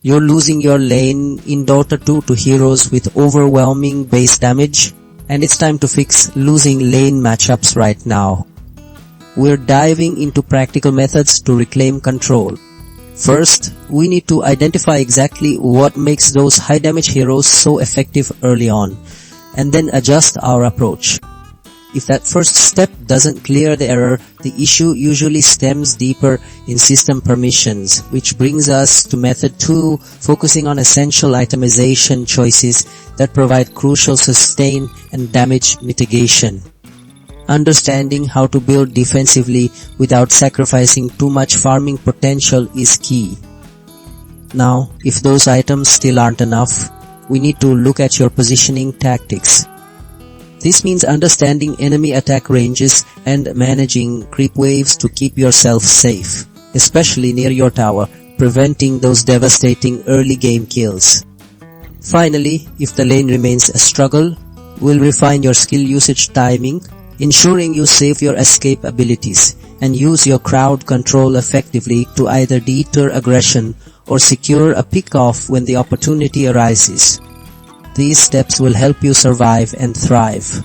You're losing your lane in Dota 2 to heroes with overwhelming base damage, and it's time to fix losing lane matchups right now. We're diving into practical methods to reclaim control. First, we need to identify exactly what makes those high damage heroes so effective early on, and then adjust our approach. If that first step doesn't clear the error, the issue usually stems deeper in system permissions, which brings us to method 2, focusing on essential itemization choices that provide crucial sustain and damage mitigation. Understanding how to build defensively without sacrificing too much farming potential is key. Now, if those items still aren't enough, we need to look at your positioning tactics. This means understanding enemy attack ranges and managing creep waves to keep yourself safe, especially near your tower, preventing those devastating early game kills. Finally, if the lane remains a struggle, we'll refine your skill usage timing, ensuring you save your escape abilities and use your crowd control effectively to either deter aggression or secure a pick-off when the opportunity arises. These steps will help you survive and thrive.